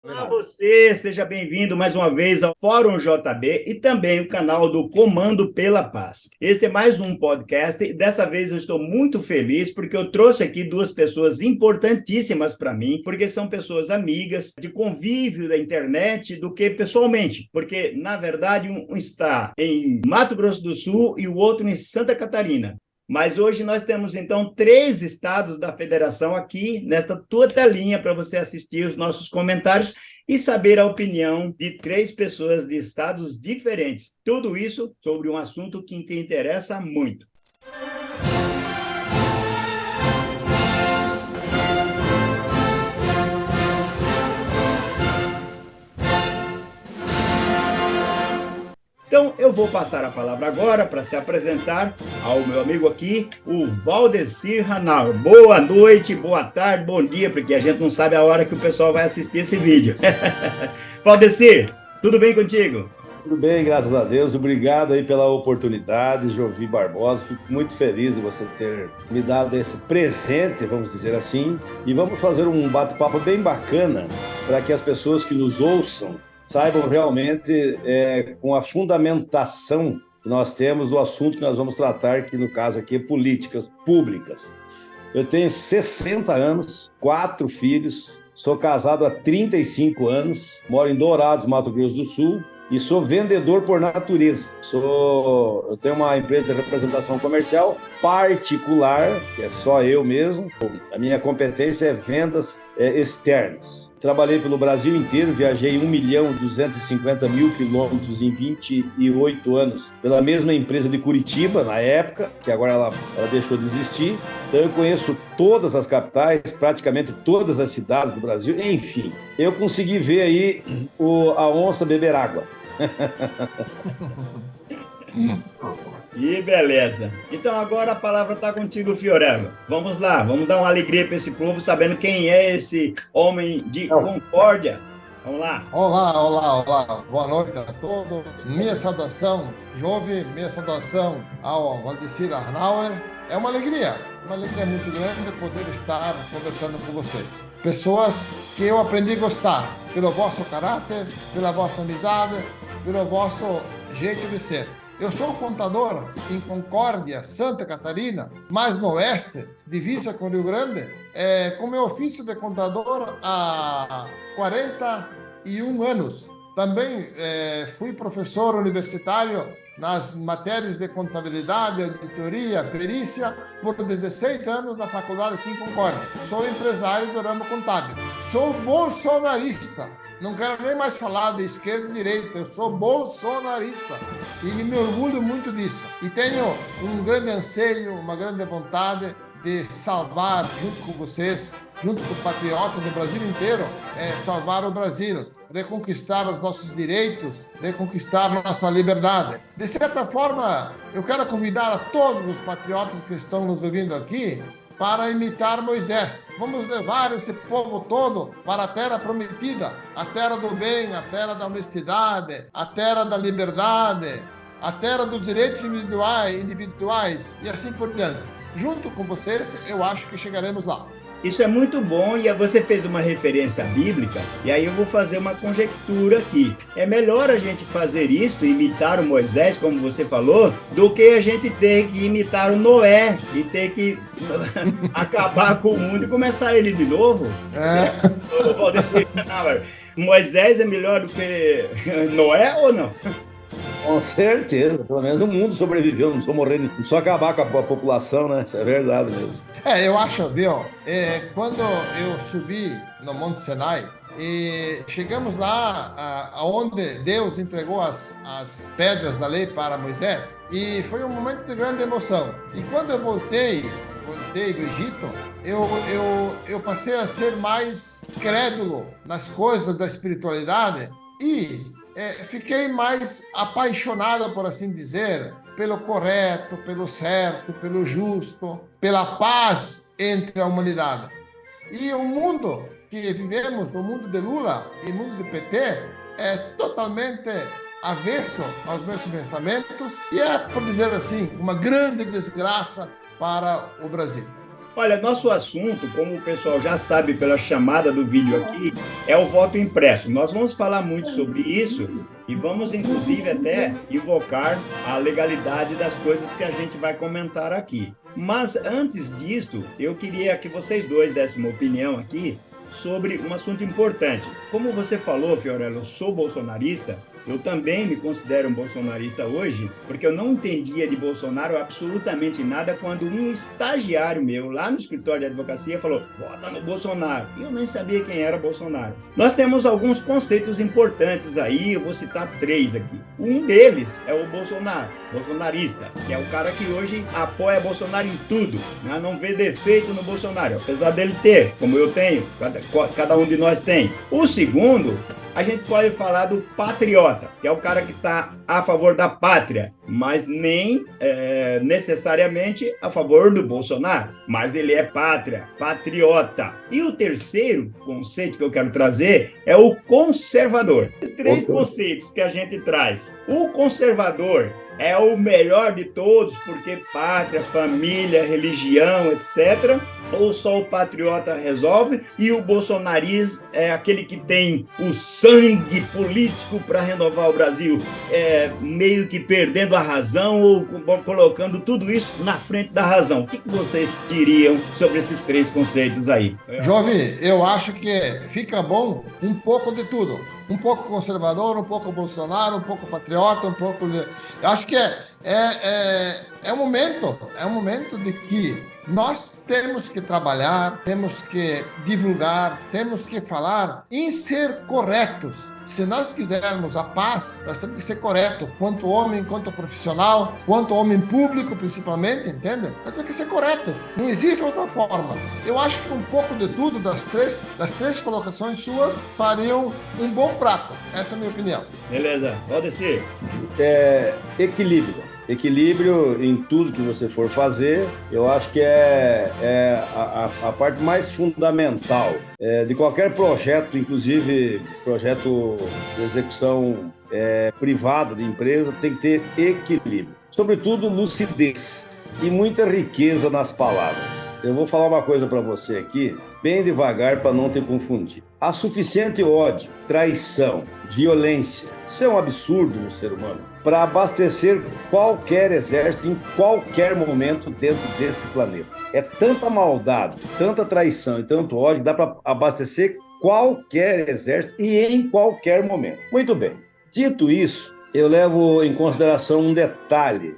Olá, você, seja bem-vindo mais uma vez ao Fórum JB e também o canal do Comando pela Paz. Este é mais um podcast e dessa vez eu estou muito feliz porque eu trouxe aqui duas pessoas importantíssimas para mim, porque são pessoas amigas, de convívio da internet do que pessoalmente, porque na verdade um está em Mato Grosso do Sul e o outro em Santa Catarina. Mas hoje nós temos, então, 3 estados da federação aqui, nesta tua telinha, para você assistir os nossos comentários e saber a opinião de 3 pessoas de estados diferentes. Tudo isso sobre um assunto que te interessa muito. Então, eu vou passar a palavra agora para se apresentar ao meu amigo aqui, o Valdecir Hanauer. Boa noite, boa tarde, bom dia, porque a gente não sabe a hora que o pessoal vai assistir esse vídeo. Valdecir, tudo bem contigo? Tudo bem, graças a Deus. Obrigado aí pela oportunidade, Jovi Barbosa. Fico muito feliz de você ter me dado esse presente, vamos dizer assim. E vamos fazer um bate-papo bem bacana para que as pessoas que nos ouçam saibam realmente com a fundamentação que nós temos do assunto que nós vamos tratar, que no caso aqui é políticas públicas. Eu tenho 60 anos, 4 filhos, sou casado há 35 anos, moro em Dourados, Mato Grosso do Sul, e sou vendedor por natureza. Eu tenho uma empresa de representação comercial particular, que é só eu mesmo. A minha competência é vendas externas. Trabalhei pelo Brasil inteiro, viajei 1.250.000 quilômetros em 28 anos pela mesma empresa de Curitiba, na época, que agora ela deixou de existir. Então eu conheço todas as capitais, praticamente todas as cidades do Brasil, enfim. Eu consegui ver aí a onça beber água. Que beleza. Então agora a palavra está contigo, Fiorello. Vamos lá, vamos dar uma alegria para esse povo, sabendo quem é esse homem de concórdia. Vamos lá. Olá. Boa noite a todos. Minha saudação, Jove, minha saudação ao Valdecir Hanauer. É uma alegria muito grande poder estar conversando com vocês. Pessoas que eu aprendi a gostar pelo vosso caráter, pela vossa amizade, pelo vosso jeito de ser. Eu sou contador em Concórdia, Santa Catarina, mais no oeste, divisa com o Rio Grande, com meu ofício de contador há 41 anos. Também fui professor universitário nas matérias de contabilidade, auditoria, perícia, por 16 anos na faculdade aqui em Concórdia. Sou empresário do ramo contábil. Sou bolsonarista. Não quero nem mais falar de esquerda e direita. Eu sou bolsonarista e me orgulho muito disso. E tenho um grande anseio, uma grande vontade de salvar, junto com vocês, junto com os patriotas do Brasil inteiro, salvar o Brasil, reconquistar os nossos direitos, reconquistar nossa liberdade. De certa forma, eu quero convidar a todos os patriotas que estão nos ouvindo aqui para imitar Moisés. Vamos levar esse povo todo para a terra prometida, a terra do bem, a terra da honestidade, a terra da liberdade, a terra dos direitos individuais e assim por diante. Junto com vocês, eu acho que chegaremos lá. Isso é muito bom e você fez uma referência bíblica e aí eu vou fazer uma conjectura aqui. É melhor a gente fazer isso, imitar o Moisés, como você falou, do que a gente ter que imitar o Noé e ter que acabar com o mundo e começar ele de novo. Moisés é melhor do que Noé ou não? Com certeza, pelo menos o mundo sobreviveu, não só morrendo, não só acabar com a população, né? Isso é verdade mesmo. Eu acho, viu? Quando eu subi no Monte Sinai, chegamos lá onde Deus entregou as pedras da lei para Moisés, e foi um momento de grande emoção. E quando eu voltei do Egito, eu passei a ser mais crédulo nas coisas da espiritualidade e fiquei mais apaixonado, por assim dizer, pelo correto, pelo certo, pelo justo, pela paz entre a humanidade. E o mundo que vivemos, o mundo de Lula e o mundo de PT, é totalmente avesso aos meus pensamentos e por dizer assim, uma grande desgraça para o Brasil. Olha, nosso assunto, como o pessoal já sabe pela chamada do vídeo aqui, é o voto impresso. Nós vamos falar muito sobre isso e vamos, inclusive, até invocar a legalidade das coisas que a gente vai comentar aqui. Mas, antes disto, eu queria que vocês dois dessem uma opinião aqui sobre um assunto importante. Como você falou, Fiorello, eu sou bolsonarista. Eu também me considero um bolsonarista hoje, porque eu não entendia de Bolsonaro absolutamente nada quando um estagiário meu, lá no escritório de advocacia, falou, vota no Bolsonaro. E eu nem sabia quem era Bolsonaro. Nós temos alguns conceitos importantes aí, eu vou citar 3 aqui. Um deles é o Bolsonaro, bolsonarista, que é o cara que hoje apoia Bolsonaro em tudo, né? Não vê defeito no Bolsonaro, apesar dele ter, como eu tenho, cada um de nós tem. O segundo, a gente pode falar do patriota, que é o cara que está a favor da pátria, mas nem necessariamente a favor do Bolsonaro, mas ele é pátria, patriota. E o terceiro conceito que eu quero trazer é o conservador. Esses 3 conceitos que a gente traz. O conservador é o melhor de todos, porque pátria, família, religião, etc., ou só o patriota resolve, e o bolsonarismo é aquele que tem o sangue político para renovar o Brasil, meio que perdendo a razão ou colocando tudo isso na frente da razão. O que vocês diriam sobre esses 3 conceitos aí? Jovem, eu acho que fica bom um pouco de tudo. Um pouco conservador, um pouco Bolsonaro, um pouco patriota, um pouco... Eu acho que é um momento de que nós temos que trabalhar, temos que divulgar, temos que falar em ser corretos. Se nós quisermos a paz, nós temos que ser corretos, quanto homem, quanto profissional, quanto homem público, principalmente, entende? Nós temos que ser corretos. Não existe outra forma. Eu acho que um pouco de tudo das três colocações suas fariam um bom prato. Essa é a minha opinião. Beleza. Valdecir. Equilíbrio. Equilíbrio em tudo que você for fazer, eu acho que é a parte mais fundamental de qualquer projeto, inclusive projeto de execução privada de empresa, tem que ter equilíbrio. Sobretudo, lucidez e muita riqueza nas palavras. Eu vou falar uma coisa para você aqui, bem devagar para não te confundir. Há suficiente ódio, traição, violência, isso é um absurdo no ser humano, para abastecer qualquer exército em qualquer momento dentro desse planeta. É tanta maldade, tanta traição e tanto ódio que dá para abastecer qualquer exército e em qualquer momento. Muito bem. Dito isso, eu levo em consideração um detalhe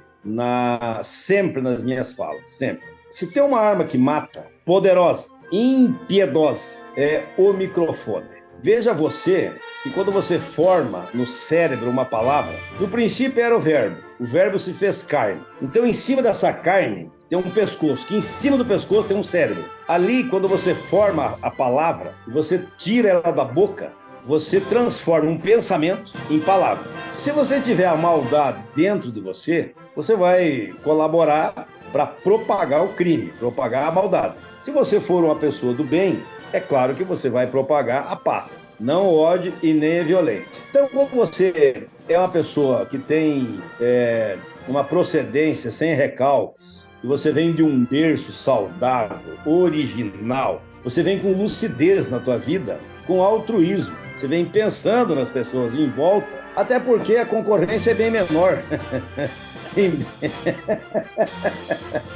sempre nas minhas falas, sempre. Se tem uma arma que mata, poderosa, impiedosa, é o microfone. Veja você que quando você forma no cérebro uma palavra, no princípio era o verbo se fez carne. Então, em cima dessa carne tem um pescoço, que em cima do pescoço tem um cérebro. Ali, quando você forma a palavra e você tira ela da boca, você transforma um pensamento em palavra. Se você tiver a maldade dentro de você, você vai colaborar para propagar o crime, propagar a maldade. Se você for uma pessoa do bem, é claro que você vai propagar a paz, não o ódio e nem a violência. Então, quando você é uma pessoa que tem uma procedência sem recalques, e você vem de um berço saudável, original, você vem com lucidez na tua vida, com altruísmo, você vem pensando nas pessoas em volta, até porque a concorrência é bem menor.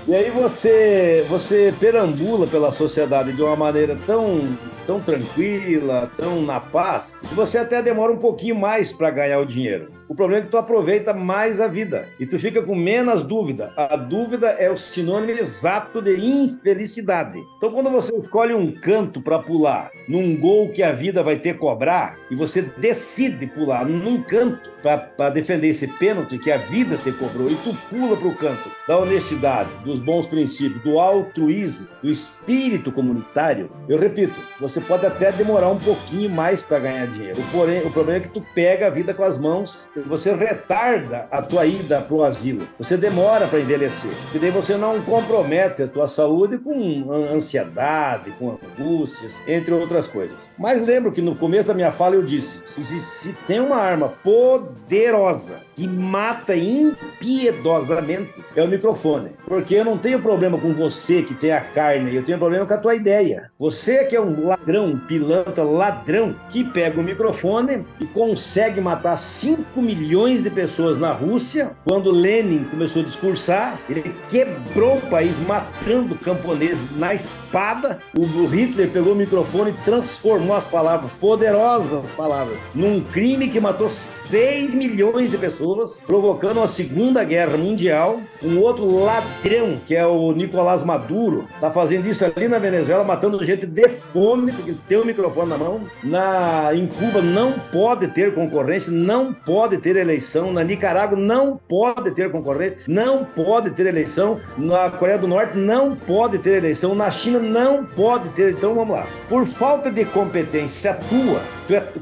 E aí você perambula pela sociedade de uma maneira tão tranquila, tão na paz, que você até demora um pouquinho mais para ganhar o dinheiro. O problema é que tu aproveita mais a vida e tu fica com menos dúvida. A dúvida é o sinônimo exato de infelicidade. Então, quando você escolhe um canto para pular num gol que a vida vai ter que cobrar e você decide pular num canto para defender esse pênalti que a vida te cobrou e tu pula para o canto da honestidade, dos bons princípios, do altruísmo, do espírito comunitário, eu repito, você pode até demorar um pouquinho mais para ganhar dinheiro. Porém, o problema é que tu pega a vida com as mãos, você retarda a tua ida para o asilo, você demora para envelhecer, e daí você não compromete a tua saúde com ansiedade, com angústias, entre outras outras coisas. Mas lembro que no começo da minha fala eu disse, se tem uma arma poderosa que mata impiedosamente, é o microfone. Porque eu não tenho problema com você que tem a carne, eu tenho problema com a tua ideia. Você que é um ladrão, um pilantra ladrão, que pega o microfone e consegue matar 5 milhões de pessoas na Rússia. Quando Lenin começou a discursar, ele quebrou o país matando camponeses na espada. O Hitler pegou o microfone e transformou as palavras, poderosas palavras, num crime que matou 6 milhões de pessoas, provocando uma Segunda Guerra Mundial. Um outro ladrão, que é o Nicolás Maduro, tá fazendo isso ali na Venezuela, matando gente de fome, porque tem o microfone na mão. Em Cuba não pode ter concorrência, não pode ter eleição. Na Nicarágua não pode ter concorrência, não pode ter eleição. Na Coreia do Norte não pode ter eleição. Na China não pode ter. Então vamos lá. Por falta de competência tua,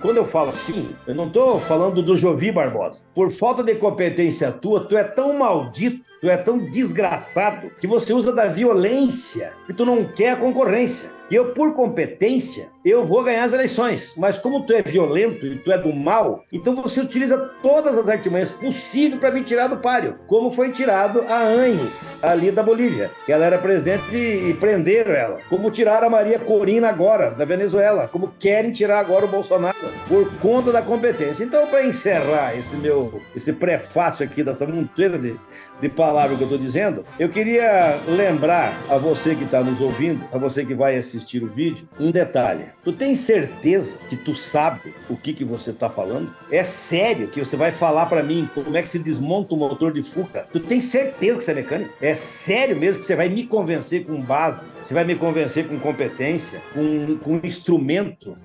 quando eu falo assim, eu não estou falando do Jovi Barbosa. Por falta de competência tua, tu é tão maldito, tu é tão desgraçado, que você usa da violência e tu não quer a concorrência. E eu, por competência, eu vou ganhar as eleições. Mas como tu é violento e tu é do mal, então você utiliza todas as artimanhas possíveis para me tirar do páreo. Como foi tirado a Áñez, ali da Bolívia, que ela era presidente e prenderam ela. Como tiraram a Maria Corina agora, da Venezuela. Como querem tirar agora o Bolsonaro, por conta da competência. Então, para encerrar esse prefácio aqui dessa monteira de palavras que eu estou dizendo, eu queria lembrar a você que está nos ouvindo, a você que vai assistir o vídeo, um detalhe. Tu tem certeza que tu sabe o que você está falando? É sério que você vai falar para mim como é que se desmonta um motor de Fuca? Tu tem certeza que você é mecânico? É sério mesmo que você vai me convencer com base? Você vai me convencer com competência? Com instrumento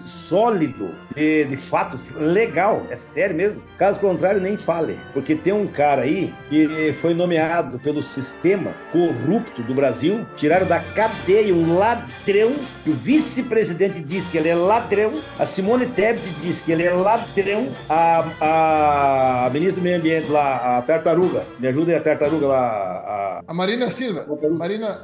sólido, de fatos, legal? É sério mesmo? Caso contrário, nem fale. Porque tem um cara aí que foi nomeado pelo sistema corrupto do Brasil, tiraram da cadeia um ladrão, que o vice-presidente diz que ele é ladrão, a Simone Tebet diz que ele é ladrão, a ministra do Meio Ambiente lá, a Tartaruga, me ajuda aí, a Tartaruga lá, a Marina Silva. Marina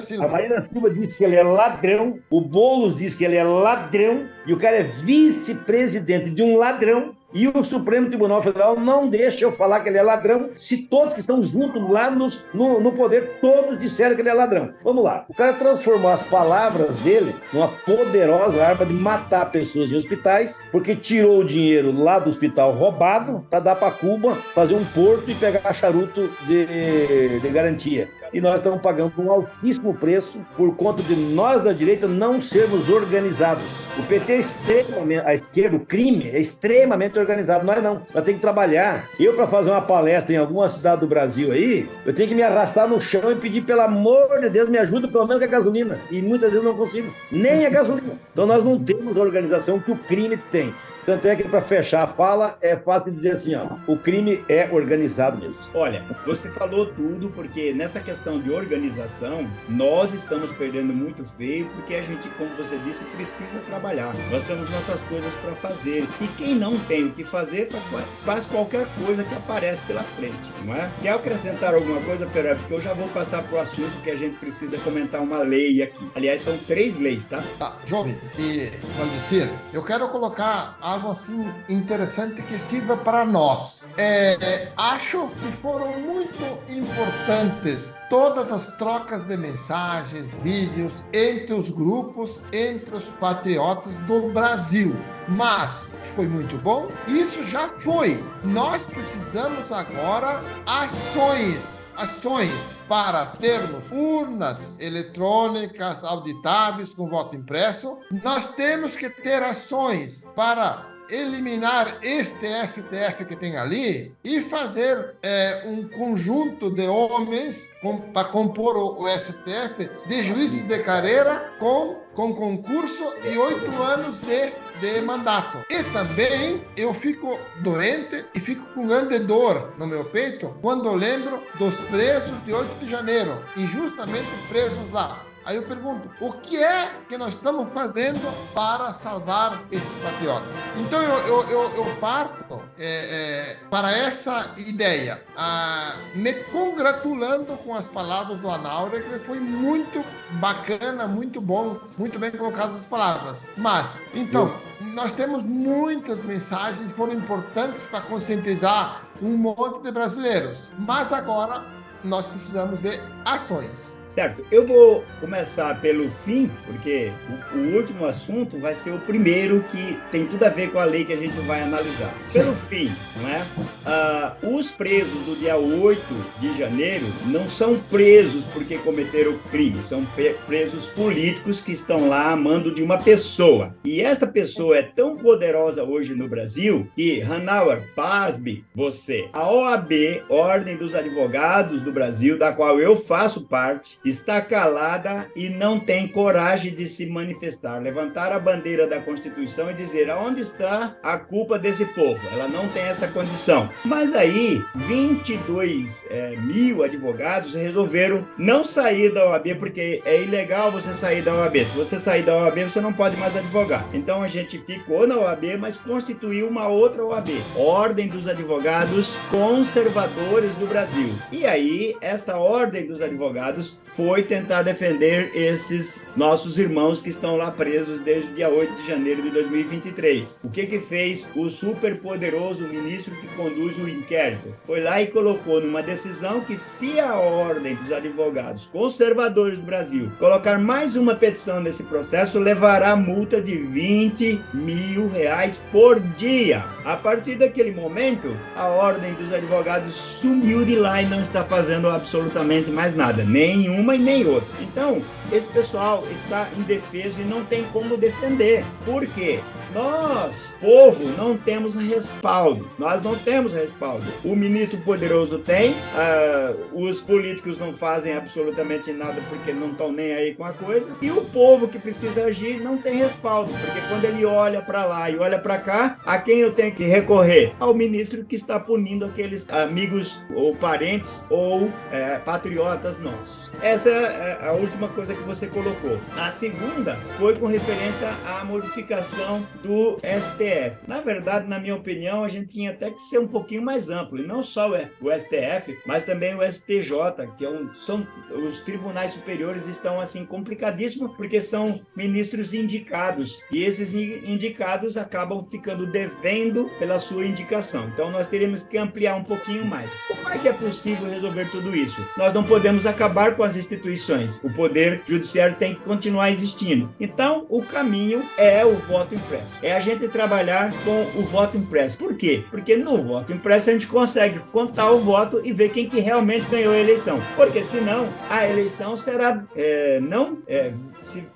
Silva. A Marina Silva diz que ele é ladrão, o Boulos diz que ele é ladrão, e o cara é vice-presidente de um ladrão. E o Supremo Tribunal Federal não deixa eu falar que ele é ladrão, se todos que estão juntos lá no poder, todos disseram que ele é ladrão. Vamos lá. O cara transformou as palavras dele numa poderosa arma de matar pessoas em hospitais, porque tirou o dinheiro lá do hospital roubado para dar para Cuba, fazer um porto e pegar charuto de garantia. E nós estamos pagando um altíssimo preço por conta de nós da direita não sermos organizados. O PT é extremamente, a esquerda, o crime é extremamente organizado. Nós não, nós temos que trabalhar. Eu, para fazer uma palestra em alguma cidade do Brasil aí, eu tenho que me arrastar no chão e pedir, pelo amor de Deus, me ajuda pelo menos com a gasolina. E muitas vezes não consigo, nem a gasolina. Então nós não temos a organização que o crime tem. Tanto é que, para fechar a fala, é fácil de dizer assim, ó, o crime é organizado mesmo. Olha, você falou tudo, porque nessa questão de organização, nós estamos perdendo muito feio, porque a gente, como você disse, precisa trabalhar. Nós temos nossas coisas para fazer. E quem não tem o que fazer, faz qualquer coisa que aparece pela frente, não é? Quer acrescentar alguma coisa, Ferreira? Porque eu já vou passar para o assunto que a gente precisa comentar uma lei aqui. Aliás, são 3 leis, tá? Tá, Jovem e Valdecir, eu quero colocar algo assim interessante que sirva para nós. Acho que foram muito importantes todas as trocas de mensagens, vídeos entre os grupos, entre os patriotas do Brasil. Mas foi muito bom? Isso já foi. Nós precisamos agora ações para termos urnas eletrônicas auditáveis com voto impresso. Nós temos que ter ações para eliminar este STF que tem ali e fazer um conjunto de homens para compor o STF de juízes de carreira com concurso e 8 anos de mandato. E também eu fico doente e fico com grande dor no meu peito quando eu lembro dos presos de 8 de janeiro, injustamente presos lá. Aí eu pergunto, o que é que nós estamos fazendo para salvar esses patriotas? Então eu parto para essa ideia, me congratulando com as palavras do Anaure, que foi muito bacana, muito bom, muito bem colocadas as palavras. Mas, então, nós temos muitas mensagens que foram importantes para conscientizar um monte de brasileiros. Mas agora nós precisamos de ações. Certo, eu vou começar pelo fim, porque o último assunto vai ser o primeiro que tem tudo a ver com a lei que a gente vai analisar. Pelo fim, não é? Os presos do dia 8 de janeiro não são presos porque cometeram crime, são presos políticos que estão lá a mando de uma pessoa. E esta pessoa é tão poderosa hoje no Brasil que, Hanauer, pasme você, a OAB, Ordem dos Advogados do Brasil, da qual eu faço parte, está calada e não tem coragem de se manifestar, levantar a bandeira da Constituição e dizer aonde está a culpa desse povo. Ela não tem essa condição. Mas aí, 22 mil advogados resolveram não sair da OAB, porque é ilegal você sair da OAB. Se você sair da OAB, você não pode mais advogar. Então a gente ficou na OAB, mas constituiu uma outra OAB, Ordem dos Advogados Conservadores do Brasil. E aí, esta Ordem dos Advogados foi tentar defender esses nossos irmãos que estão lá presos desde o dia 8 de janeiro de 2023. O que fez o superpoderoso ministro que conduz o inquérito? Foi lá e colocou numa decisão que se a Ordem dos Advogados Conservadores do Brasil colocar mais uma petição nesse processo, levará multa de R$20 mil por dia. A partir daquele momento, a Ordem dos Advogados sumiu de lá e não está fazendo absolutamente mais nada, nenhuma e nem outra. Então, esse pessoal está indefeso e não tem como defender. Por quê? Nós, povo, não temos respaldo. Nós não temos respaldo. O ministro poderoso tem, os políticos não fazem absolutamente nada porque não estão nem aí com a coisa, e o povo que precisa agir não tem respaldo, porque quando ele olha para lá e olha para cá, a quem eu tenho que recorrer? Ao ministro que está punindo aqueles amigos ou parentes ou patriotas nossos. Essa é a última coisa que você colocou. A segunda foi com referência à modificação do STF. Na verdade, na minha opinião, a gente tinha até que ser um pouquinho mais amplo, e não só o STF, mas também o STJ, que são os tribunais superiores, estão assim complicadíssimos, porque são ministros indicados, e esses indicados acabam ficando devendo pela sua indicação. Então, nós teríamos que ampliar um pouquinho mais. Como é que é possível resolver tudo isso? Nós não podemos acabar com as instituições. O poder judiciário tem que continuar existindo. Então, o caminho é o voto impresso. É a gente trabalhar com o voto impresso. Por quê? Porque no voto impresso a gente consegue contar o voto e ver quem que realmente ganhou a eleição. Porque senão a eleição será não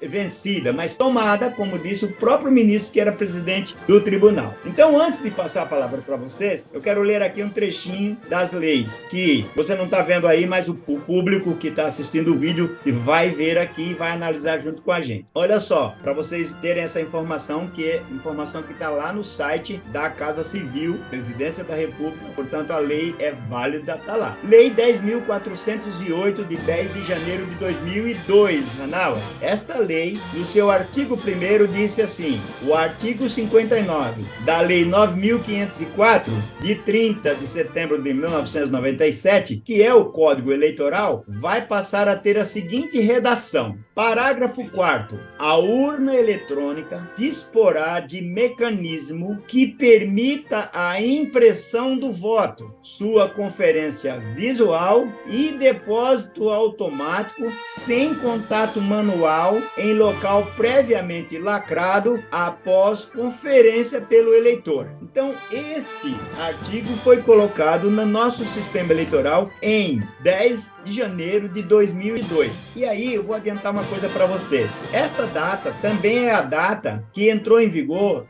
vencida, mas tomada, como disse o próprio ministro que era presidente do tribunal. Então, antes de passar a palavra para vocês, eu quero ler aqui um trechinho das leis, que você não está vendo aí, mas o público que está assistindo o vídeo vai ver aqui e vai analisar junto com a gente. Olha só, para vocês terem essa informação, que é informação que está lá no site da Casa Civil, Presidência da República, portanto a lei é válida, está lá. Lei 10.408 de 10 de janeiro de 2002, Hanauer. Esta lei, no seu artigo 1º, disse assim: o artigo 59 da Lei 9.504, de 30 de setembro de 1997, que é o Código Eleitoral, vai passar a ter a seguinte redação. Parágrafo 4º. A urna eletrônica disporá de mecanismo que permita a impressão do voto, sua conferência visual e depósito automático sem contato manual em local previamente lacrado após conferência pelo eleitor. Então, este artigo foi colocado no nosso sistema eleitoral em 10 de janeiro de 2002. E aí, eu vou adiantar uma coisa para vocês. Esta data também é a data que entrou em vigor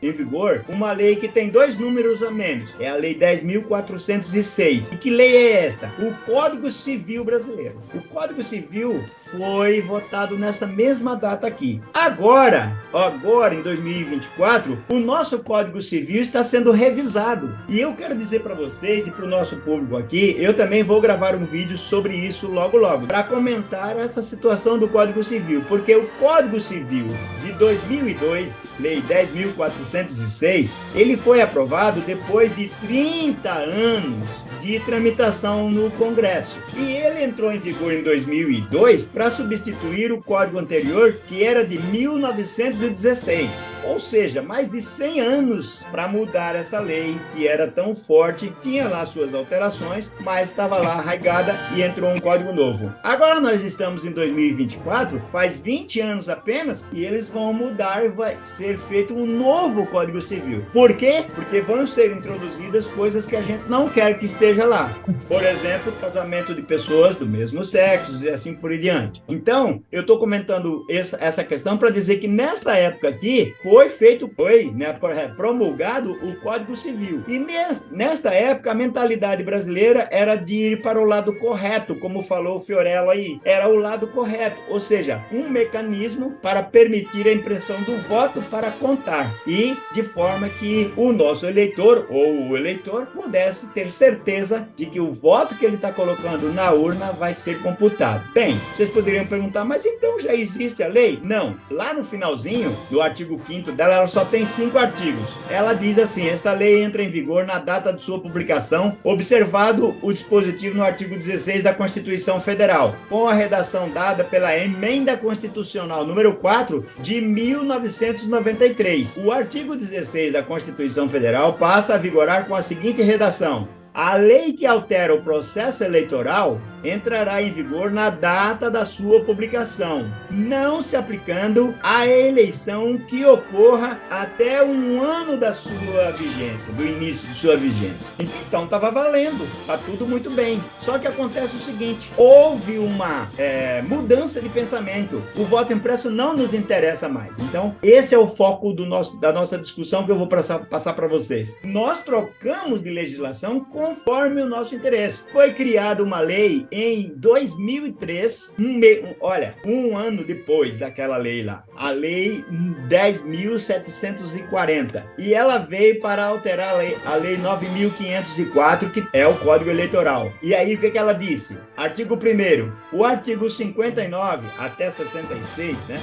uma lei que tem 2 números a menos. É a Lei 10.406. E que lei é esta? O Código Civil Brasileiro. O Código Civil foi votado nessa mesma data aqui. Agora, em 2024, o nosso Código Civil está sendo revisado. E eu quero dizer para vocês e para o nosso público aqui, eu também vou gravar um vídeo sobre isso logo, para comentar essa situação do Código Civil. Civil, porque o Código Civil de 2002, Lei 10.406, ele foi aprovado depois de 30 anos de tramitação no Congresso. E ele entrou em vigor em 2002 para substituir o Código anterior, que era de 1916. Ou seja, mais de 100 anos para mudar essa lei, que era tão forte, tinha lá suas alterações, mas estava lá arraigada e entrou um código novo. Agora nós estamos em 2024, faz 20 anos apenas, e eles vão mudar, vai ser feito um novo Código Civil. Por quê? Porque vão ser introduzidas coisas que a gente não quer que esteja lá. Por exemplo, casamento de pessoas do mesmo sexo e assim por diante. Então, eu estou comentando essa questão para dizer que nesta época aqui foi promulgado o Código Civil. E nesta época a mentalidade brasileira era de ir para o lado correto, como falou o Fiorello aí. Era o lado correto, ou seja, um mecanismo para permitir a impressão do voto para contar e de forma que o nosso eleitor ou o eleitor pudesse ter certeza de que o voto que ele está colocando na urna vai ser computado. Bem, vocês poderiam perguntar, mas então já existe a lei? Não. Lá no finalzinho do artigo 5º dela, ela só tem 5 artigos. Ela diz assim: esta lei entra em vigor na data de sua publicação, observado o dispositivo no artigo 16 da Constituição Federal, com a redação dada pela Emenda Constitucional número 4 de 1993. O artigo 16 da Constituição Federal passa a vigorar com a seguinte redação: a lei que altera o processo eleitoral entrará em vigor na data da sua publicação, não se aplicando à eleição que ocorra até um ano da sua vigência, do início de sua vigência. Então estava valendo, está tudo muito bem. Só que acontece o seguinte: houve uma mudança de pensamento. O voto impresso não nos interessa mais. Então, esse é o foco da nossa discussão que eu vou passar para vocês. Nós trocamos de legislação conforme o nosso interesse. Foi criada uma lei em 2003, um ano depois daquela lei lá, a Lei 10.740, e ela veio para alterar a lei 9.504, que é o Código Eleitoral. E aí o que ela disse? Artigo 1º, o artigo 59 até 66, né,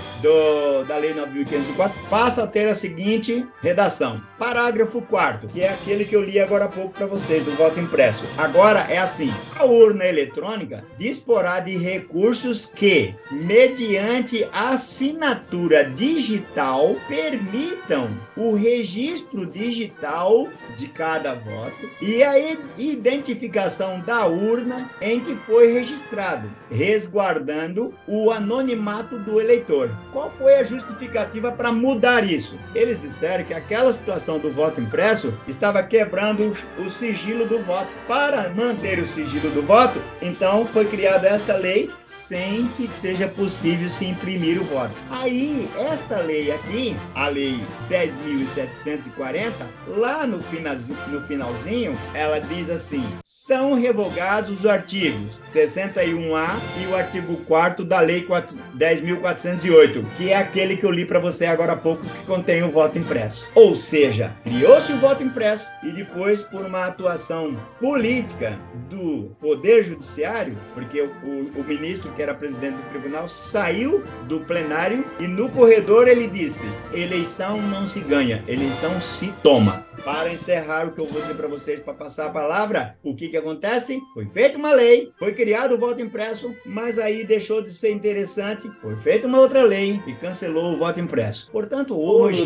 da Lei 9.504, passa a ter a seguinte redação: parágrafo 4º, que é aquele que eu li agora há pouco para vocês, do voto impresso. Agora é assim: a urna eletrônica disporá de recursos que, mediante assinatura digital, permitam o registro digital de cada voto e a identificação da urna em que foi registrado, resguardando o anonimato do eleitor. Qual foi a justificativa para mudar isso? Eles disseram que aquela situação do voto impresso estava quebrando o sigilo do voto. Para manter o sigilo do voto, então foi criada esta lei sem que seja possível se imprimir o voto. Aí, esta lei aqui, a Lei 10.740, lá no finalzinho, ela diz assim: são revogados os artigos 61A e o artigo 4º da Lei 10.408, que é aquele que eu li para você agora há pouco, que contém o voto impresso. Ou seja, criou-se o voto impresso e depois, por uma atuação política do Poder Judiciário, porque o ministro, que era presidente do tribunal, saiu do plenário e no corredor ele disse: eleição não se ganha, eleição se toma. Para encerrar o que eu vou dizer para vocês, para passar a palavra, o que acontece? Foi feita uma lei, foi criado o voto impresso, mas aí deixou de ser interessante, foi feita uma outra lei e cancelou o voto impresso. Portanto, hoje...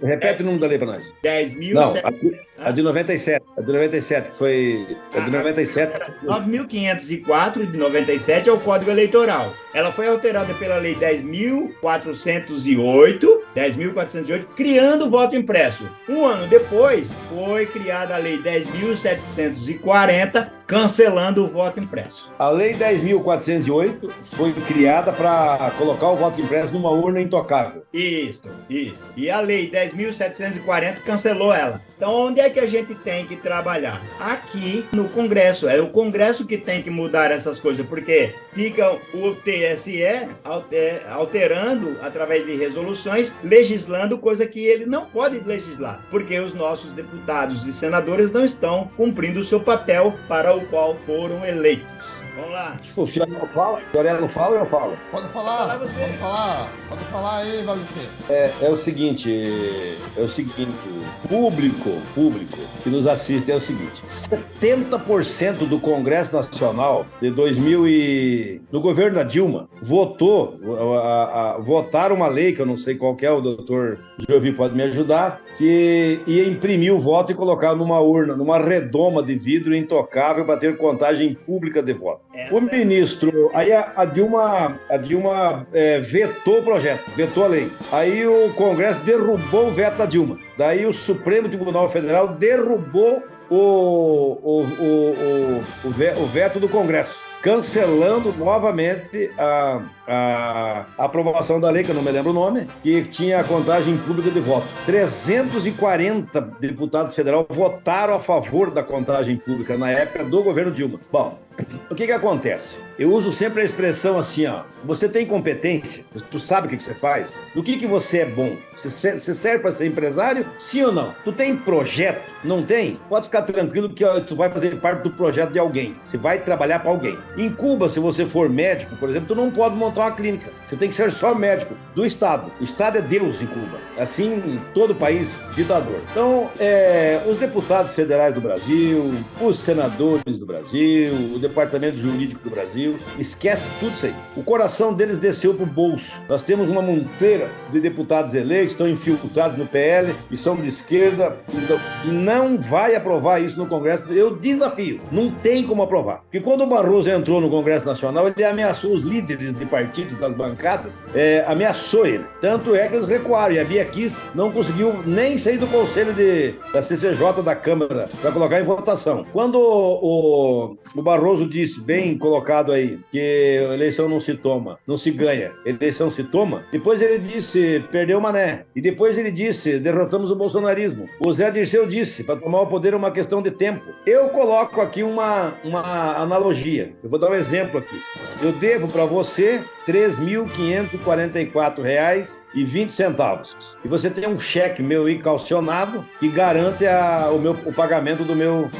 Repete o número da lei para nós. 10.000... Não, a de 97. A de 97, que foi... A de 97... 9.504 de 97 é o Código Eleitoral. Ela foi alterada pela Lei 10.408, criando o voto impresso. Um ano depois, foi criada a Lei 10.740, cancelando o voto impresso. A Lei 10.408 foi criada para colocar o voto impresso numa urna intocável. Isso. E a Lei 10.740 cancelou ela. Então, onde é que a gente tem que trabalhar? Aqui no Congresso. É o Congresso que tem que mudar essas coisas, porque fica o TSE alterando, através de resoluções, legislando coisa que ele não pode legislar, porque os nossos deputados e senadores não estão cumprindo o seu papel para o qual foram eleitos. Vamos lá. O Fiorello fala? O Fiorello fala ou eu falo? Pode falar, você. pode falar aí, Valdecir. É o seguinte, público que nos assiste é o seguinte: 70% do Congresso Nacional de 2000 do governo da Dilma votaram uma lei, que eu não sei qual que é, o doutor Jovi pode me ajudar, que ia imprimir o voto e colocar numa urna, numa redoma de vidro intocável para ter contagem pública de voto. O ministro, aí a Dilma vetou o projeto, vetou a lei. Aí o Congresso derrubou o veto da Dilma. Daí o Supremo Tribunal Federal derrubou o veto do Congresso, cancelando novamente a aprovação da lei, que eu não me lembro o nome, que tinha a contagem pública de voto. 340 deputados federais votaram a favor da contagem pública na época do governo Dilma. Bom, o que acontece? Eu uso sempre a expressão assim, ó: você tem competência? Tu sabe o que você faz? No que você é bom? Você serve para ser empresário? Sim ou não? Tu tem projeto? Não tem? Pode ficar tranquilo que tu vai fazer parte do projeto de alguém. Você vai trabalhar para alguém. Em Cuba, se você for médico, por exemplo, tu não pode montar uma clínica. Você tem que ser só médico do Estado. O Estado é Deus em Cuba. Assim, em todo país ditador. Então, os deputados federais do Brasil, os senadores do Brasil, o Departamento Jurídico do Brasil, esquece tudo isso aí. O coração deles desceu pro bolso. Nós temos uma monteira de deputados eleitos, estão infiltrados no PL e são de esquerda, e não vai aprovar isso no Congresso. Eu desafio, não tem como aprovar. Porque quando o Barroso entrou no Congresso Nacional, ele ameaçou os líderes de partidos das bancadas, ameaçou ele. Tanto é que eles recuaram, e a Bia Kiss não conseguiu nem sair do conselho da CCJ da Câmara para colocar em votação. Quando o Barroso disse, bem colocado aí, que eleição não se toma, não se ganha, eleição se toma, depois ele disse, perdeu o Mané, e depois ele disse, derrotamos o bolsonarismo. O Zé Dirceu disse, para tomar o poder é uma questão de tempo. Eu coloco aqui uma analogia, eu vou dar um exemplo aqui. Eu devo para você R$ 3.544,20. E você tem um cheque meu aí calcionado que garante o pagamento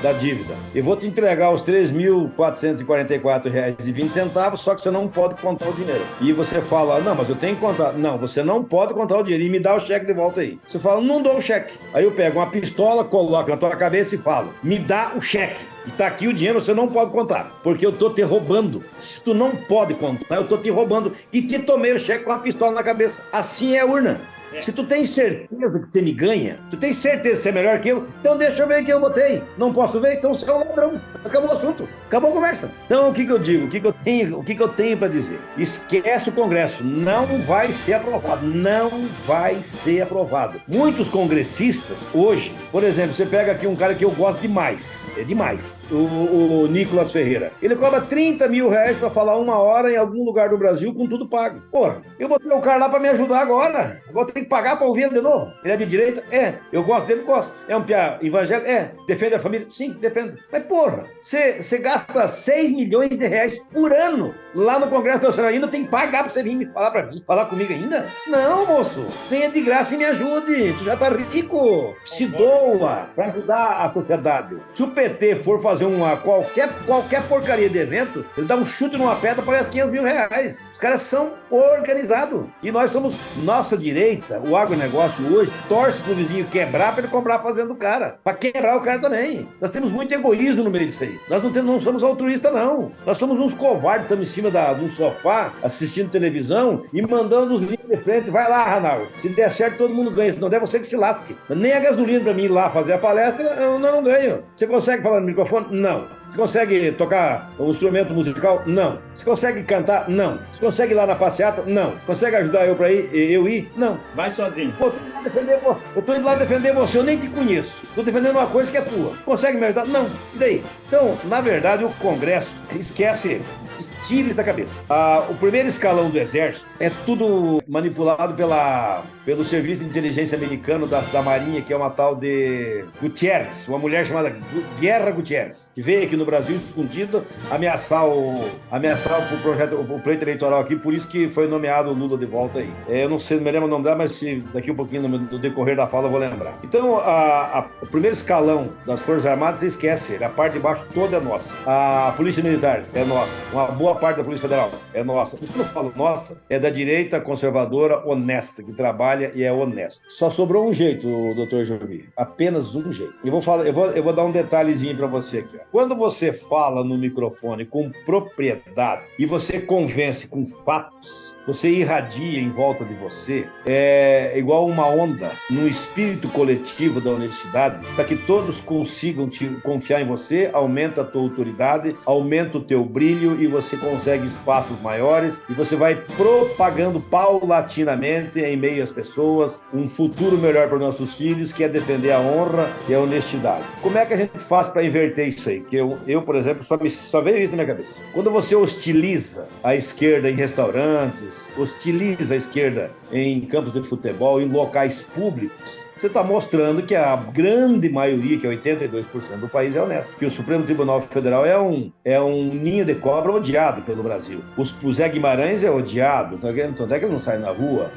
da dívida. Eu vou te entregar os R$ 3.444,20, só que você não pode contar o dinheiro. E você fala, não, mas eu tenho que contar. Não, você não pode contar o dinheiro e me dá o cheque de volta aí. Você fala, não dou o cheque. Aí eu pego uma pistola, coloco na tua cabeça e falo, me dá o cheque. E tá aqui o dinheiro, você não pode contar, porque eu tô te roubando. Se tu não pode contar, eu tô te roubando e te tomei o cheque com a pistola na cabeça. Assim é a urna. Se tu tem certeza que você me ganha, tu tem certeza que você é melhor que eu, então deixa eu ver quem eu botei. Não posso ver? Então você é um ladrão. Acabou o assunto. Acabou a conversa. Então o que eu digo? O que eu tenho para dizer? Esquece o Congresso. Não vai ser aprovado. Não vai ser aprovado. Muitos congressistas hoje, por exemplo, você pega aqui um cara que eu gosto demais. É demais. O Nicolas Ferreira. Ele cobra R$30 mil para falar 1 hora em algum lugar do Brasil com tudo pago. Porra, eu botei o cara lá para me ajudar agora. Agora tem que pagar para ouvir ele de novo. Ele é de direita? É. Eu gosto dele? Gosto. É um piá evangélico? É. Defende a família? Sim, defende. Mas porra, você gasta R$6 milhões por ano lá no Congresso Nacional. Ainda tem que pagar para você vir me falar para mim. Falar comigo ainda? Não, moço. Venha de graça e me ajude. Tu já tá rico. Se doa para ajudar a sociedade. Se o PT for fazer qualquer porcaria de evento, ele dá um chute numa pedra, parece R$500 mil. Os caras são organizados. E nós somos nossa direita. O agronegócio hoje torce pro vizinho quebrar para ele comprar a fazenda do cara. Para quebrar o cara também. Nós temos muito egoísmo no meio disso aí. Nós não somos altruístas, não. Nós somos uns covardes, estamos em cima de um sofá, assistindo televisão e mandando os livros de frente. Vai lá, Ranaldo. Se der certo, todo mundo ganha. Se não der, você que se lasque. Mas nem a gasolina para mim ir lá fazer a palestra, eu não ganho. Você consegue falar no microfone? Não. Você consegue tocar um instrumento musical? Não. Você consegue cantar? Não. Você consegue ir lá na passeata? Não. Consegue ajudar eu ir? Não. Vai sozinho. Pô, eu tô indo lá defender você, eu nem te conheço. Tô defendendo uma coisa que é tua. Consegue me ajudar? Não. E daí? Então, na verdade, o Congresso esquece tire isso da cabeça. O primeiro escalão do Exército é tudo manipulado pelo Serviço de Inteligência Americano da Marinha, que é uma tal de Gutierrez, uma mulher chamada Guerra Gutierrez, que veio aqui no Brasil escondido ameaçar o pleito eleitoral aqui, por isso que foi nomeado o Lula de volta aí. Eu não sei, não me lembro o nome dela, mas se daqui um pouquinho no decorrer da fala eu vou lembrar. Então, o primeiro escalão das Forças Armadas, você esquece, a parte de baixo toda é nossa. A Polícia Militar é nossa. Uma boa parte da Polícia Federal é nossa. Quando eu falo nossa, é da direita conservadora, honesta, que trabalha e é honesto. Só sobrou um jeito, doutor Jovir. Apenas um jeito. Eu vou dar um detalhezinho para você aqui. Ó. Quando você fala no microfone com propriedade e você convence com fatos, você irradia em volta de você, é igual uma onda no espírito coletivo da honestidade, para que todos consigam confiar em você, aumenta a tua autoridade, aumenta o teu brilho e você consegue espaços maiores e você vai propagando paulatinamente em meio às pessoas um futuro melhor para nossos filhos, que é defender a honra e a honestidade. Como é que a gente faz para inverter isso aí? Que eu, por exemplo, só veio isso na minha cabeça. Quando você hostiliza a esquerda em restaurantes, hostiliza a esquerda em campos de futebol, em locais públicos, você está mostrando que a grande maioria, que é 82% do país, é honesta. Que o Supremo Tribunal Federal é um ninho de cobra odiado pelo Brasil. O Zé Guimarães é odiado, então é que ele não sai na rua.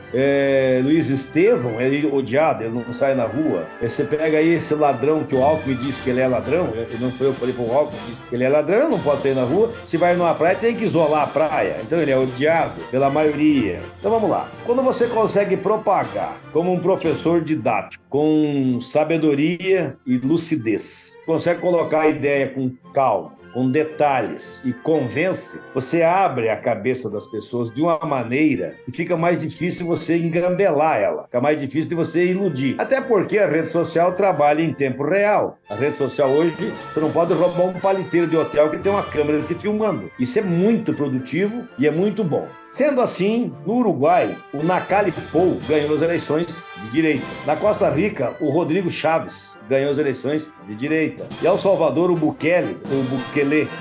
Luiz Estevão é odiado, ele não sai na rua. Você pega aí esse ladrão que o Alckmin disse que ele é ladrão, não foi eu que falei para o Alckmin, disse que ele é ladrão, ele não pode sair na rua. Se vai numa praia, tem que isolar a praia. Então ele é odiado pela maioria. Então vamos lá. Quando você consegue propagar como um professor didático, com sabedoria e lucidez, consegue colocar a ideia com calma, com detalhes e convence, você abre a cabeça das pessoas de uma maneira que fica mais difícil você engambelar ela, fica mais difícil de você iludir. Até porque a rede social trabalha em tempo real. A rede social hoje, você não pode roubar um paliteiro de hotel que tem uma câmera te filmando. Isso é muito produtivo e é muito bom. Sendo assim, no Uruguai, o Nakali Pou ganhou as eleições de direita. Na Costa Rica, o Rodrigo Chaves ganhou as eleições de direita. E El Salvador, o Bukele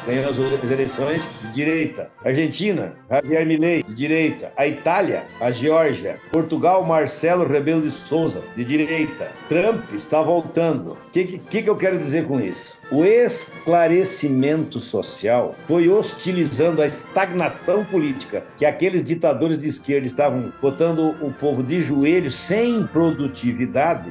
ganhou as eleições de direita. Argentina, Javier Milei, de direita. A Itália, a Geórgia. Portugal, Marcelo Rebelo de Sousa, de direita. Trump está voltando. O que eu quero dizer com isso? O esclarecimento social foi hostilizando a estagnação política, que aqueles ditadores de esquerda estavam botando o povo de joelhos sem produtividade.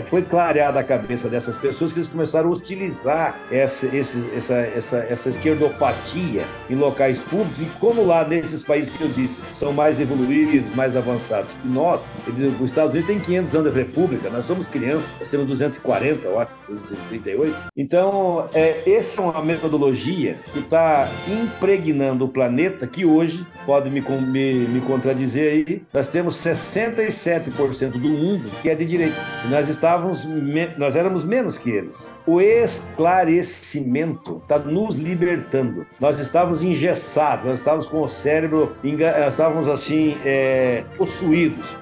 Foi clareada a cabeça dessas pessoas que eles começaram a hostilizar essa esquerdopatia em locais públicos, e como lá nesses países que eu disse são mais evoluídos, mais avançados que nós, os Estados Unidos têm 500 anos de república, nós somos crianças, nós temos 240, eu acho, 238. Então, essa é uma metodologia que está impregnando o planeta, que hoje, pode me contradizer aí, nós temos 67% do mundo que é de direita. E nós éramos menos que eles. O esclarecimento está nos libertando. Nós estávamos engessados, nós estávamos com o cérebro, nós estávamos assim, possuídos.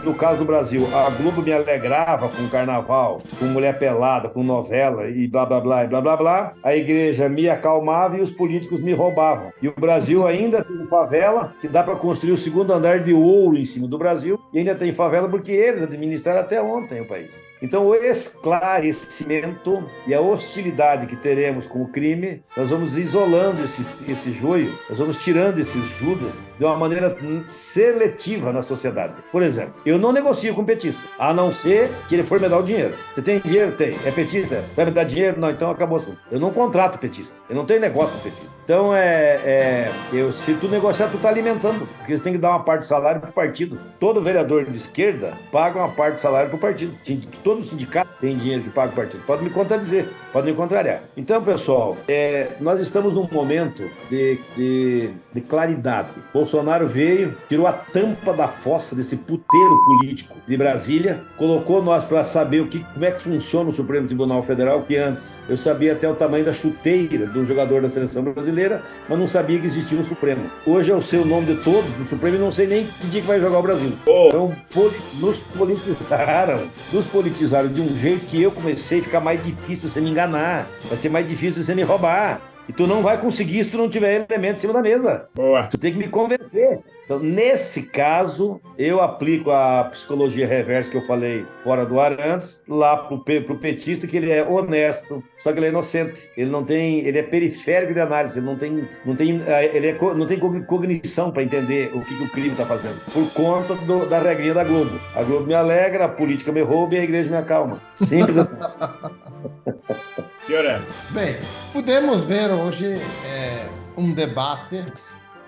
No caso do Brasil, a Globo me alegrava com carnaval, com mulher pelada, com novela e blá, blá, blá, e blá, blá, blá. A igreja me acalmava e os políticos me roubavam. E o Brasil ainda tem favela, que dá para construir o segundo andar de ouro em cima do Brasil, e ainda tem favela porque eles administraram até ontem o país. Então, o esclarecimento e a hostilidade que teremos com o crime, nós vamos isolando esse joio, nós vamos tirando esses Judas de uma maneira seletiva na sociedade. Por exemplo, eu não negocio com petista, a não ser que ele for me dar o dinheiro. Você tem dinheiro? Tem. É petista? Vai me dar dinheiro? Não, então acabou o assunto. Eu não contrato petista, eu não tenho negócio com petista. Então, se tu negociar, tu tá alimentando, porque eles têm que dar uma parte do salário pro partido. Todo vereador de esquerda paga uma parte do salário pro partido. Todo sindicato tem dinheiro que paga o partido. Pode me contradizer, pode me contrariar. Então, pessoal, nós estamos num momento de claridade. Bolsonaro veio, tirou a tampa da fossa desse puteiro político de Brasília, colocou nós para saber como é que funciona o Supremo Tribunal Federal, que antes eu sabia até o tamanho da chuteira do jogador da seleção brasileira, mas não sabia que existia um Supremo. Hoje eu sei o nome de todos do Supremo e não sei nem que dia que vai jogar o Brasil. Então, nos politizaram de um jeito que eu comecei a ficar mais difícil você me enganar, vai ser mais difícil você me roubar. E tu não vai conseguir se tu não tiver elemento em cima da mesa. Boa. Tu tem que me convencer. Então, nesse caso, eu aplico a psicologia reversa que eu falei fora do ar antes, lá pro petista, que ele é honesto, só que ele é inocente. Ele é periférico de análise, ele não tem cognição para entender o que o crime está fazendo, por conta da regrinha da Globo. A Globo me alegra, a política me rouba e a igreja me acalma. Simples assim. Bem, podemos ver hoje um debate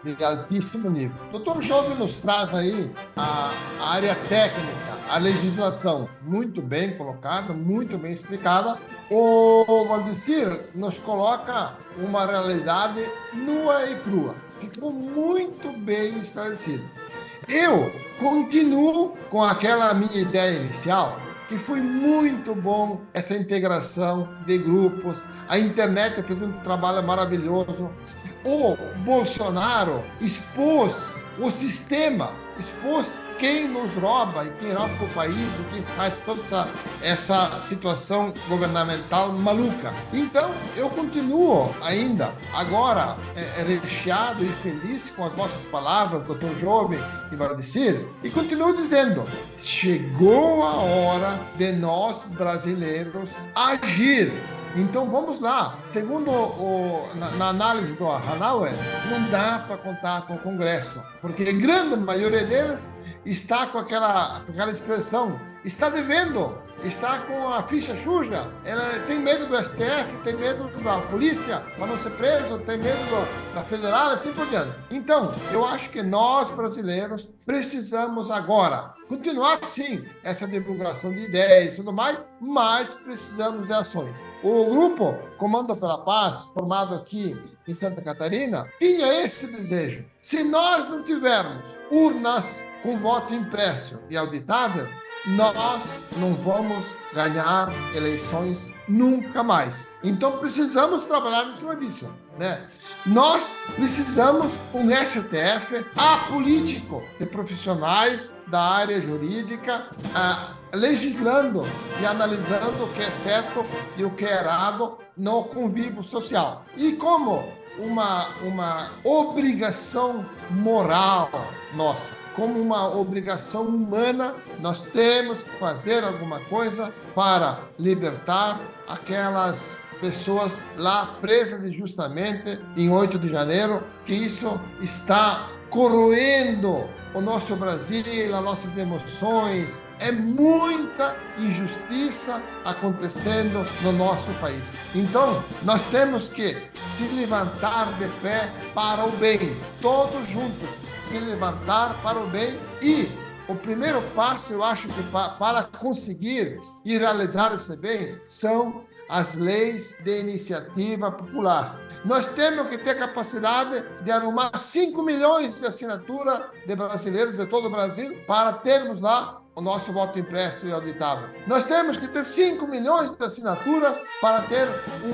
de altíssimo nível. O Dr. Jovem nos traz aí a área técnica, a legislação muito bem colocada, muito bem explicada. O Valdecir nos coloca uma realidade nua e crua. Ficou muito bem esclarecido. Eu continuo com aquela minha ideia inicial, que foi muito bom essa integração de grupos. A internet fez um trabalho maravilhoso. O Bolsonaro expôs o sistema, expôs quem nos rouba e quem rouba o país e quem faz toda essa situação governamental maluca. Então, eu continuo ainda, agora, recheado e feliz com as vossas palavras, doutor Jovem e Valdecir, e continuo dizendo, chegou a hora de nós, brasileiros, agir. Então vamos lá. Segundo na análise do Hanauer, não dá para contar com o Congresso, porque a grande maioria deles está com aquela expressão, está devendo, está com a ficha suja, ela tem medo do STF, tem medo da polícia para não ser preso, tem medo da federal, assim por diante. Então, eu acho que nós, brasileiros, precisamos agora continuar, sim, essa divulgação de ideias e tudo mais, mas precisamos de ações. O grupo Comando pela Paz, formado aqui em Santa Catarina, tinha esse desejo. Se nós não tivermos urnas com voto impresso e auditável, nós não vamos ganhar eleições nunca mais. Então precisamos trabalhar em cima disso, né? Nós precisamos um STF apolítico de profissionais da área jurídica, legislando e analisando o que é certo e o que é errado no convívio social. E como uma obrigação moral nossa, como uma obrigação humana, nós temos que fazer alguma coisa para libertar aquelas pessoas lá presas injustamente em 8 de janeiro, que isso está corroendo o nosso Brasil, as nossas emoções. É muita injustiça acontecendo no nosso país. Então, nós temos que se levantar de pé para o bem, todos juntos, se levantar para o bem. E o primeiro passo, eu acho que para conseguir e realizar esse bem, são as leis de iniciativa popular. Nós temos que ter capacidade de arrumar 5 milhões de assinaturas de brasileiros de todo o Brasil para termos lá o nosso voto impresso e auditável. Nós temos que ter 5 milhões de assinaturas para ter um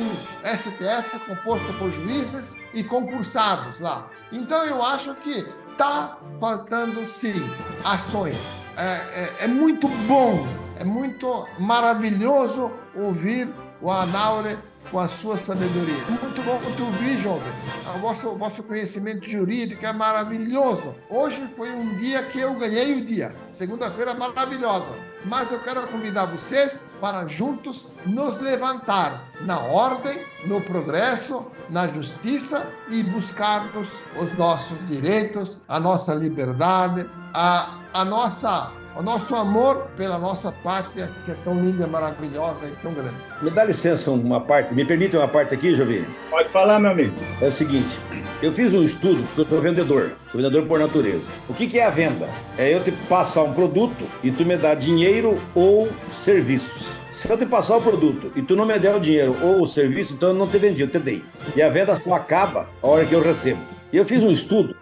STF composto por juízes e concursados lá. Então eu acho que está faltando, sim, ações. É muito bom, é muito maravilhoso ouvir o Hanauer com a sua sabedoria. Muito bom te ouvir, jovem. O vosso conhecimento jurídico é maravilhoso. Hoje foi um dia que eu ganhei o dia. Segunda-feira maravilhosa. Mas eu quero convidar vocês para juntos nos levantar na ordem, no progresso, na justiça e buscarmos os nossos direitos, a nossa liberdade, o nosso amor pela nossa pátria, que é tão linda, maravilhosa e tão grande. Me dá licença me permite uma parte aqui, Jovi? Pode falar, meu amigo. É o seguinte, eu fiz um estudo, porque eu sou vendedor por natureza. O que é a venda? É eu te passar um produto e tu me dá dinheiro ou serviços. Se eu te passar o produto e tu não me der o dinheiro ou o serviço, então eu não te vendi, eu te dei. E a venda só acaba a hora que eu recebo. Eu fiz um estudo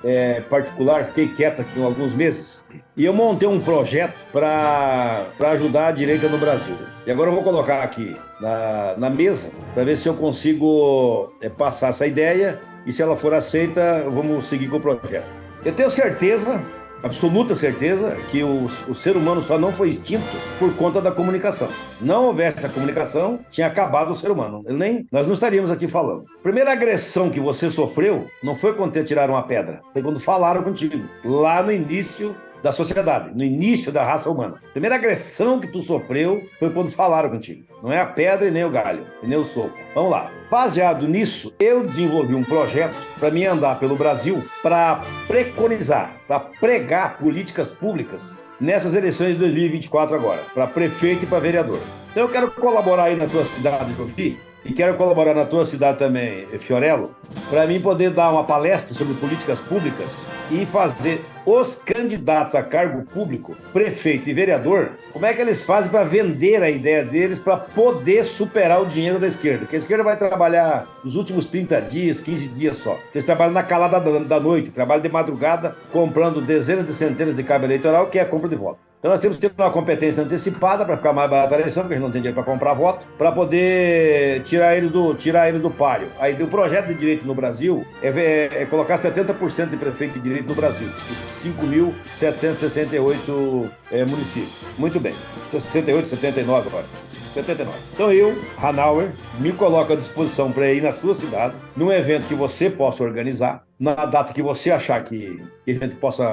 particular, fiquei quieto aqui há alguns meses, e eu montei um projeto para ajudar a direita no Brasil. E agora eu vou colocar aqui na mesa para ver se eu consigo passar essa ideia, e se ela for aceita, vamos seguir com o projeto. Eu tenho certeza absoluta certeza que o ser humano só não foi extinto por conta da comunicação. Não houvesse a comunicação, tinha acabado o ser humano. Nós não estaríamos aqui falando. A primeira agressão que você sofreu não foi quando te tiraram uma pedra, foi quando falaram contigo, lá no início da sociedade, no início da raça humana. A primeira agressão que tu sofreu foi quando falaram contigo. Não é a pedra e nem o galho, e nem o soco. Vamos lá. Baseado nisso, eu desenvolvi um projeto para mim andar pelo Brasil para preconizar, para pregar políticas públicas nessas eleições de 2024 agora, para prefeito e para vereador. Então eu quero colaborar aí na tua cidade, Jovi, e quero colaborar na tua cidade também, Fiorello, para mim poder dar uma palestra sobre políticas públicas e fazer os candidatos a cargo público, prefeito e vereador, como é que eles fazem para vender a ideia deles para poder superar o dinheiro da esquerda. Porque a esquerda vai trabalhar nos últimos 30 dias, 15 dias só. Eles trabalham na calada da noite, trabalham de madrugada, comprando dezenas de centenas de cabo eleitoral, que é a compra de voto. Então nós temos que ter uma competência antecipada para ficar mais barata a eleição, porque a gente não tem dinheiro para comprar voto, para poder tirar eles do páreo. Aí o projeto de direito no Brasil é colocar 70% de prefeito de direito no Brasil, os 5.768 municípios. Muito bem. Então 68, 79 agora. 79. Então eu, Hanauer, me coloco à disposição para ir na sua cidade, num evento que você possa organizar, na data que você achar que a gente possa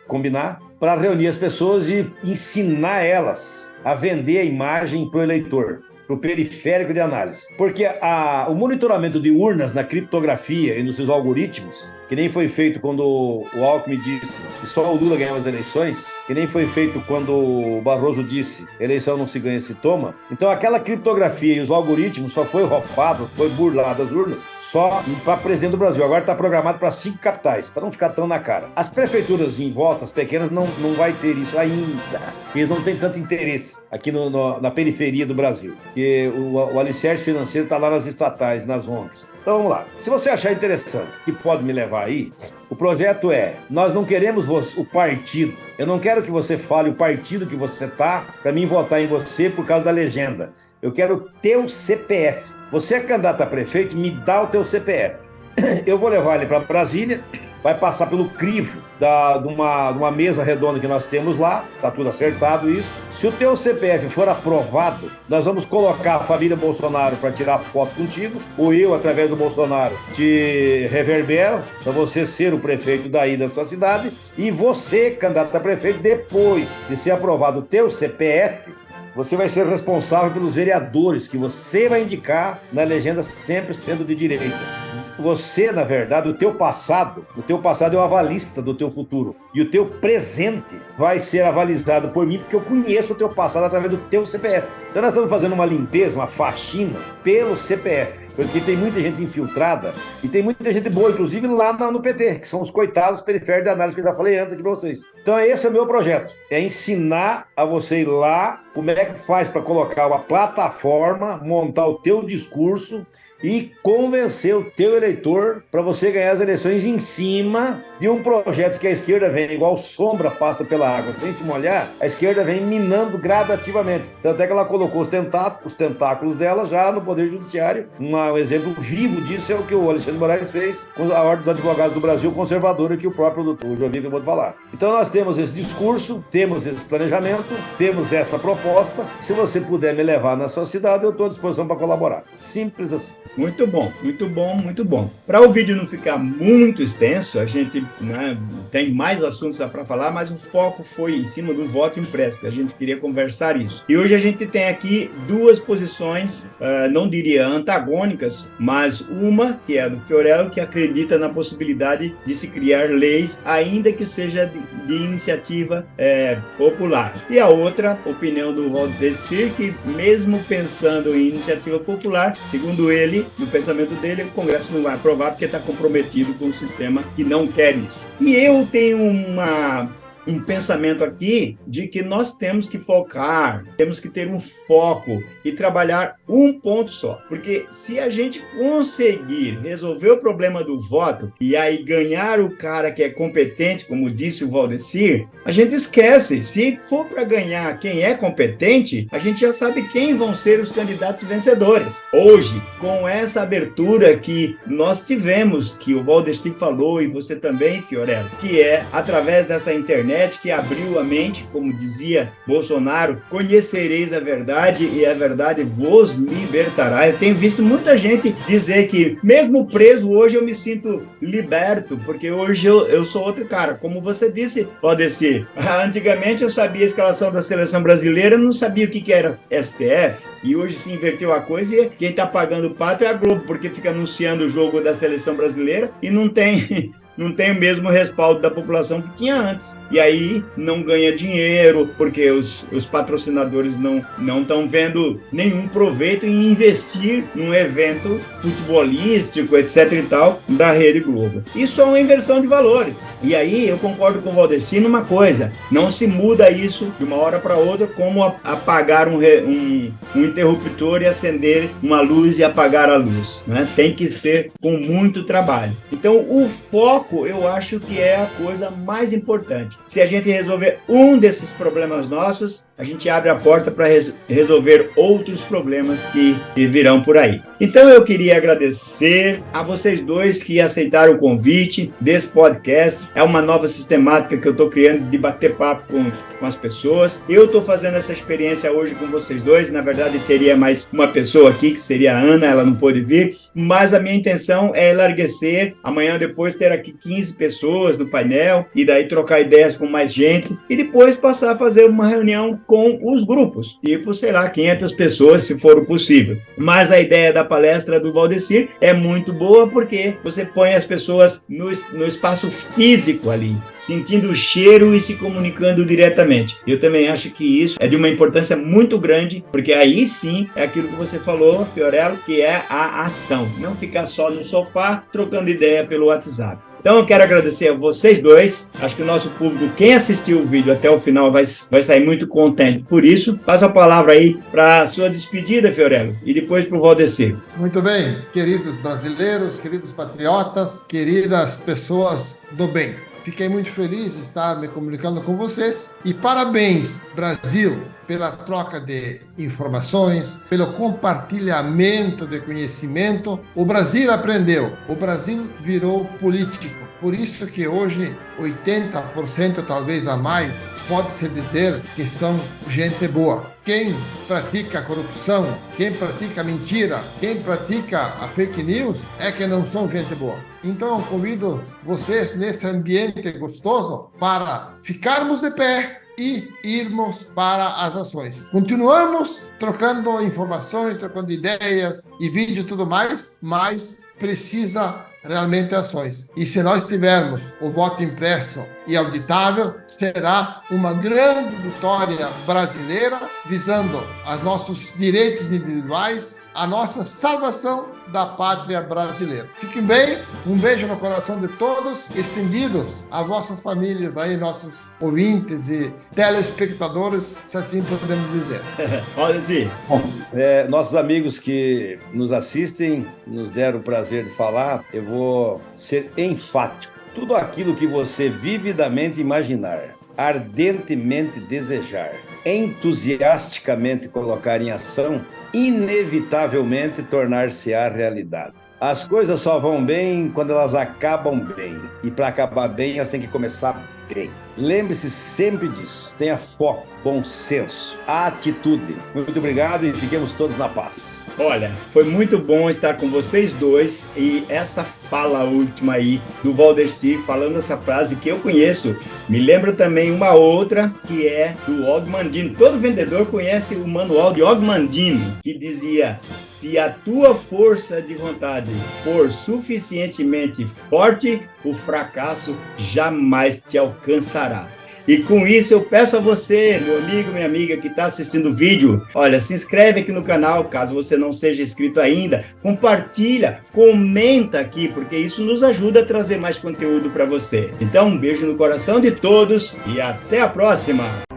combinar, para reunir as pessoas e ensinar elas a vender a imagem para o eleitor, para o periférico de análise. Porque o monitoramento de urnas na criptografia e nos seus algoritmos, que nem foi feito quando o Alckmin disse que só o Lula ganhava as eleições, que nem foi feito quando o Barroso disse eleição não se ganha, se toma. Então aquela criptografia e os algoritmos só foi roubado, foi burlado as urnas, só para presidente do Brasil. Agora está programado para 5 capitais, para não ficar tão na cara. As prefeituras em volta, as pequenas, não vai ter isso ainda. Eles não têm tanto interesse aqui na periferia do Brasil. Porque o alicerce financeiro está lá nas estatais, nas ONGs. Então vamos lá. Se você achar interessante, que pode me levar aí, o projeto nós não queremos o partido. Eu não quero que você fale o partido que você tá para mim votar em você por causa da legenda. Eu quero o teu CPF. Você é candidato a prefeito, me dá o teu CPF. Eu vou levar ele para Brasília, vai passar pelo crivo de uma mesa redonda que nós temos lá, tá tudo acertado isso. Se o teu CPF for aprovado, nós vamos colocar a família Bolsonaro para tirar foto contigo, ou eu, através do Bolsonaro, te reverbero, para você ser o prefeito daí da sua cidade, e você, candidato a prefeito, depois de ser aprovado o teu CPF, você vai ser responsável pelos vereadores que você vai indicar na legenda sempre sendo de direita. Você, na verdade, o teu passado é o avalista do teu futuro. E o teu presente vai ser avalizado por mim, porque eu conheço o teu passado através do teu CPF. Então nós estamos fazendo uma limpeza, uma faxina pelo CPF. Porque tem muita gente infiltrada e tem muita gente boa, inclusive lá no PT, que são os coitados periféricos de análise que eu já falei antes aqui para vocês. Então esse é o meu projeto, é ensinar a você ir lá como é que faz para colocar uma plataforma, montar o teu discurso e convencer o teu eleitor para você ganhar as eleições em cima de um projeto que a esquerda vem, igual sombra passa pela água, sem se molhar, a esquerda vem minando gradativamente. Tanto é que ela colocou os tentáculos dela já no Poder Judiciário. Um exemplo vivo disso é o que o Alexandre de Moraes fez com a Ordem dos Advogados do Brasil conservadora, que o próprio doutor Jovi acabou de falar. Então nós temos esse discurso, temos esse planejamento, temos essa proposta. Se você puder me levar na sua cidade, eu estou à disposição para colaborar. Simples assim. Muito bom, muito bom, muito bom. Para o vídeo não ficar muito extenso, a gente tem mais assuntos para falar, mas o foco foi em cima do voto impresso, que a gente queria conversar isso. E hoje a gente tem aqui duas posições, não diria antagônicas, mas uma, que é a do Fiorello, que acredita na possibilidade de se criar leis, ainda que seja de iniciativa popular. E a outra, opinião do Valdecir, que mesmo pensando em iniciativa popular, segundo ele, no pensamento dele, o Congresso não vai aprovar porque está comprometido com um sistema que não quer isso. E eu tenho um pensamento aqui de que nós temos que focar, temos que ter um foco e trabalhar um ponto só. Porque se a gente conseguir resolver o problema do voto e aí ganhar o cara que é competente, como disse o Valdecir, a gente esquece. Se for para ganhar quem é competente, a gente já sabe quem vão ser os candidatos vencedores. Hoje, com essa abertura que nós tivemos, que o Valdecir falou e você também, Fiorello, que é através dessa internet que abriu a mente, como dizia Bolsonaro, conhecereis a verdade e a verdade vos libertará. Eu tenho visto muita gente dizer que mesmo preso hoje eu me sinto liberto, porque hoje eu sou outro cara. Como você disse, Valdecir, antigamente eu sabia a escalação da seleção brasileira, não sabia o que era STF, e hoje se inverteu a coisa e quem está pagando o pato é a Globo, porque fica anunciando o jogo da seleção brasileira e não tem o mesmo respaldo da população que tinha antes. E aí não ganha dinheiro, porque os patrocinadores não estão vendo nenhum proveito em investir num evento futebolístico, etc. e tal, da Rede Globo. Isso é uma inversão de valores. E aí eu concordo com o Valdecir numa coisa: não se muda isso de uma hora para outra como apagar um interruptor e acender uma luz e apagar a luz, né? Tem que ser com muito trabalho. Então o foco, eu acho que é a coisa mais importante. Se a gente resolver um desses problemas nossos, a gente abre a porta para resolver outros problemas que virão por aí. Então eu queria agradecer a vocês dois que aceitaram o convite desse podcast. É uma nova sistemática que eu estou criando de bater papo com as pessoas. Eu estou fazendo essa experiência hoje com vocês dois. Na verdade, teria mais uma pessoa aqui, que seria a Ana, ela não pôde vir, mas a minha intenção é enlarguecer. Amanhã depois ter aqui 15 pessoas no painel e daí trocar ideias com mais gente e depois passar a fazer uma reunião com os grupos, tipo, sei lá, 500 pessoas, se for o possível. Mas a ideia da palestra do Valdecir é muito boa porque você põe as pessoas no espaço físico ali, sentindo o cheiro e se comunicando diretamente. Eu também acho que isso é de uma importância muito grande, porque aí sim é aquilo que você falou, Fiorello, que é a ação, não ficar só no sofá trocando ideia pelo WhatsApp. Então eu quero agradecer a vocês dois. Acho que o nosso público, quem assistiu o vídeo até o final, vai sair muito contente. Por isso, passo a palavra aí para a sua despedida, Fiorello, e depois para o Valdecir. Muito bem, queridos brasileiros, queridos patriotas, queridas pessoas do bem. Fiquei muito feliz de estar me comunicando com vocês e parabéns, Brasil, pela troca de informações, pelo compartilhamento de conhecimento. O Brasil aprendeu, o Brasil virou político. Por isso que hoje 80%, talvez a mais, pode-se dizer que são gente boa. Quem pratica a corrupção, quem pratica a mentira, quem pratica a fake news, é que não são gente boa. Então, eu convido vocês nesse ambiente gostoso para ficarmos de pé e irmos para as ações. Continuamos trocando informações, trocando ideias e vídeo e tudo mais, mas precisa realmente ações. E se nós tivermos o voto impresso e auditável, será uma grande vitória brasileira, visando os nossos direitos individuais, a nossa salvação da pátria brasileira. Fiquem bem, um beijo no coração de todos, estendidos a vossas famílias aí, nossos ouvintes e telespectadores, se assim podemos dizer. Olha assim. Nossos amigos que nos assistem, nos deram o prazer de falar, eu vou ser enfático. Tudo aquilo que você vividamente imaginar, ardentemente desejar, entusiasticamente colocar em ação, inevitavelmente tornar-se-á realidade. As coisas só vão bem quando elas acabam bem. E para acabar bem, elas têm que começar bem. Lembre-se sempre disso. Tenha foco, bom senso, atitude. Muito obrigado e fiquemos todos na paz. Olha, foi muito bom estar com vocês dois e essa fala última aí do Valdecir, falando essa frase que eu conheço, me lembra também uma outra que é do Og Mandino. Todo vendedor conhece o manual de Og Mandino, que dizia: se a tua força de vontade for suficientemente forte, o fracasso jamais te alcançará. E com isso eu peço a você, meu amigo, minha amiga que está assistindo o vídeo, olha, se inscreve aqui no canal, caso você não seja inscrito ainda, compartilha, comenta aqui, porque isso nos ajuda a trazer mais conteúdo para você. Então, um beijo no coração de todos e até a próxima!